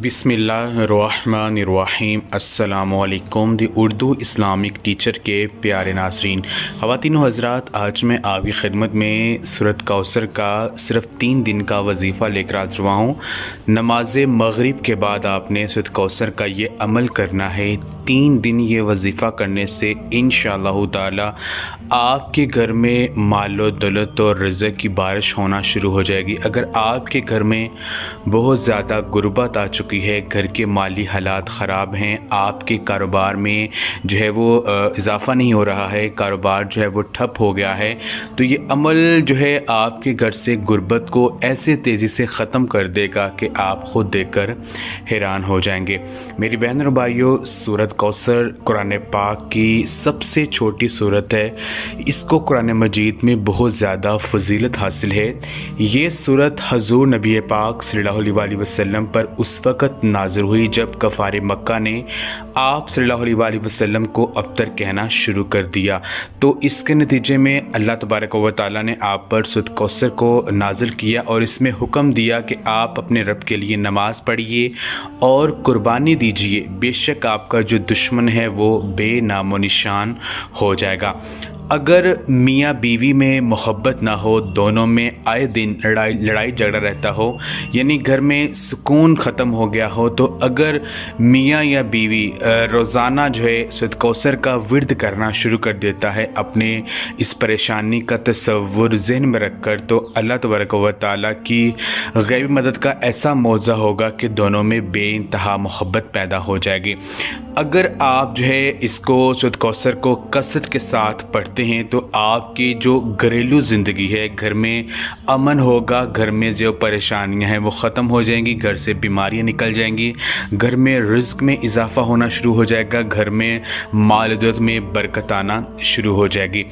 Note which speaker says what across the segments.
Speaker 1: बिस्मिल्लाहिर्रहमानिर्रहीम अस्सलामुअलैकुम दी Urdu Islamic teacher के प्यारे नाज़रीन, ख़वातीन हज़रात, आज मैं आपकी खिदमत में सूरत कौसर का सिर्फ़ 3 दिन का वजीफ़ा लेकर हाज़िर हुआ हूँ। नमाज मग़रिब के बाद आपने सूरत कौसर का ये अमल करना है। 3 दिन ये वजीफ़ा करने से इंशाअल्लाह ताला आपके घर में मालो दौलत और रिज़्क़ की बारिश होना शुरू हो जाएगी। अगर आपके घर में बहुत ज़्यादा गुर्बत आ चुकी है, घर के माली हालात ख़राब हैं, आपके कारोबार में जो है वो इजाफ़ा नहीं हो रहा है, कारोबार जो है वो ठप हो गया है, तो ये अमल जो है आपके घर से गुर्बत को ऐसे तेज़ी से ख़त्म कर देगा कि आप ख़ुद देखकर हैरान हो जाएंगे। मेरी बहन और भाइयों, सूरत कौसर कुरान पाक की सबसे छोटी सूरत है। इसको कुरान मजीद में बहुत ज़्यादा फजीलत हासिल है। ये सूरत हज़ूर नबी पाक सल्लल्लाहु अलैहि वसल्लम पर उस वक़्त नाज़िल हुई जब कफ़ार मक्का ने आप सल्लल्लाहु अलैहि वसल्लम को अबतर कहना शुरू कर दिया। तो इसके नतीजे में अल्लाह तबारक व तआला ने आप पर सूरत कौसर को नाज़िल किया और इसमें हुक्म दिया कि आप अपने रब के लिए नमाज़ पढ़िए और कुर्बानी दीजिए, बेशक आपका जो दुश्मन है वो बेनामो निशान हो जाएगा। अगर मियाँ बीवी में मोहब्बत ना हो, दोनों में आए दिन लड़ाई झगड़ा रहता हो, यानी घर में सुकून ख़त्म हो गया हो, तो अगर मियाँ या बीवी रोज़ाना जो है सूरत कौसर का विर्द करना शुरू कर देता है अपने इस परेशानी का तसव्वुर ज़हन में रख कर, तो अल्लाह तबारक व तआला की गैबी मदद का ऐसा मौज़ा होगा कि दोनों में बेइंतहा मोहब्बत पैदा हो जाएगी। अगर आप जो है इसको सूरत कौसर को कसरत के साथ पढ़ते हैं तो आपकी जो घरेलू ज़िंदगी है, घर में अमन होगा, घर में जो परेशानियां हैं वो ख़त्म हो जाएंगी, घर से बीमारियां निकल जाएंगी, घर में रिज़्क़ में इजाफ़ा होना शुरू हो जाएगा, घर में माल दौलत में बरकत आना शुरू हो जाएगी।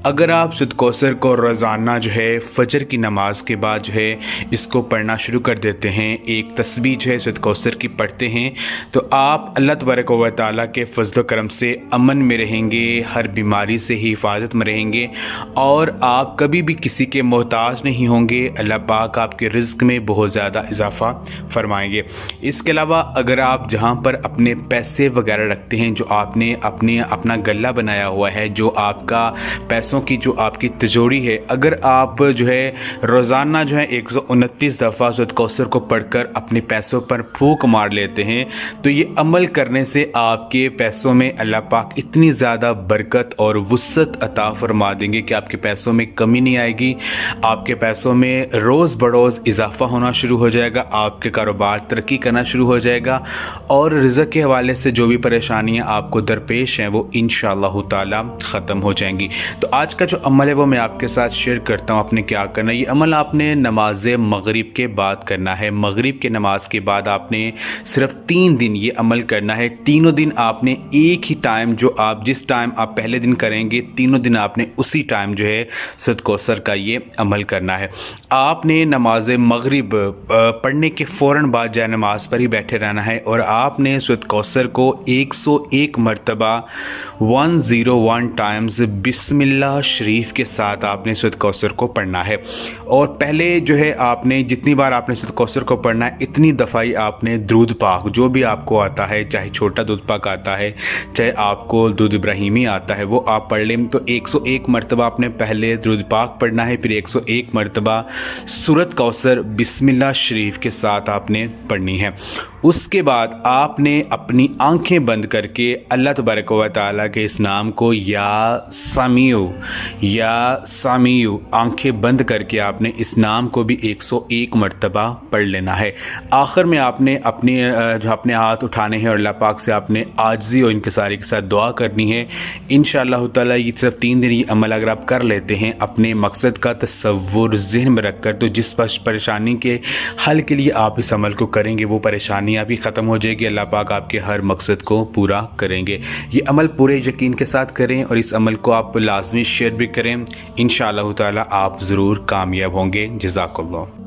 Speaker 1: अगर आप सूरत कौसर को रोज़ाना जो है फ़जर की नमाज के बाद जो है इसको पढ़ना शुरू कर देते हैं, एक तस्बीह जो है सूरत कौसर की पढ़ते हैं, तो आप अल्लाह तबारक व तआला के फज़ल करम से अमन में रहेंगे, हर बीमारी से ही हिफाजत में रहेंगे और आप कभी भी किसी के मोहताज नहीं होंगे। अल्लाह पाक आपके रिज़्क़ में बहुत ज़्यादा इजाफ़ा फरमाएंगे। इसके अलावा अगर आप जहाँ पर अपने पैसे वगैरह रखते हैं, जो आपने अपना गल्ला बनाया हुआ है, जो आपका पैसों की जो आपकी तिजोरी है, अगर आप जो है रोज़ाना जो है 129 दफ़ा सूरत कौसर को पढ़कर अपने पैसों पर फूंक मार लेते हैं, तो ये अमल करने से आपके पैसों में अल्लाह पाक इतनी ज़्यादा बरकत और वुसअत अता फरमा देंगे कि आपके पैसों में कमी नहीं आएगी, आपके पैसों में रोज़ बरोज़ इजाफ़ा होना शुरू हो जाएगा, आपके कारोबार तरक्की करना शुरू हो जाएगा और रिज़्क़ के हवाले से जो भी परेशानियाँ आपको दरपेश हैं वो इंशाअल्लाह ताला ख़त्म हो जाएंगी। तो आज का जो अमल है वो मैं आपके साथ शेयर करता हूँ। आपने क्या करना है, ये अमल आपने नमाज मग़रिब के बाद करना है। मग़रिब के नमाज के बाद आपने सिर्फ 3 दिन ये अमल करना है। तीनों दिन आपने एक ही टाइम, जो आप जिस टाइम आप पहले दिन करेंगे, तीनों दिन आपने उसी टाइम जो है सूरत कौसर का ये अमल करना है। आपने नमाज मग़रिब पढ़ने के फ़ौरन बाद जाए नमाज पर ही बैठे रहना है और आपने सूरत कौसर को 101 मरतबा 101 टाइम्स बिस्मिल्लाह शरीफ के साथ आपने सूरत कौसर को पढ़ना है। और पहले जो है आपने जितनी बार आपने सूरत कौसर को पढ़ना है, इतनी दफ़ाई आपने दुरूद पाक जो भी आपको आता है, चाहे छोटा दूध पाक आता है, चाहे आपको दूध इब्राहिमी आता है, वो आप पढ़ लें। तो 101 मरतबा आपने पहले दुरूद पाक पढ़ना है, फिर 101 मरतबा सूरत कौसर बिस्मिल्लाह शरीफ के साथ आपने पढ़नी है। उसके बाद आपने अपनी आंखें बंद करके अल्लाह तबारक व तआला के इस नाम को या सामियु आंखें बंद करके आपने इस नाम को भी 101 मरतबा पढ़ लेना है। आखिर में आपने अपने हाथ उठाने हैं और अल्लाह पाक से आपने आजिज़ी और इंकिसारी के साथ दुआ करनी है। इंशाअल्लाह ताला ये सिर्फ 3 दिन ये अमल अगर आप कर लेते हैं, अपने मकसद का तसव्वुर ज़हन में रख कर, तो जिस परेशानी के हल के लिए आप इस अमल को करेंगे वो परेशानियाँ भी ख़त्म हो जाएगी। अल्लाह पाक आपके हर मकसद को पूरा करेंगे। ये अमल पूरे यकीन के साथ करें और इस अमल को आप लाजमी शेयर भी करें। इंशाअल्लाह ताला आप ज़रूर कामयाब होंगे। जज़ाकल्लाह।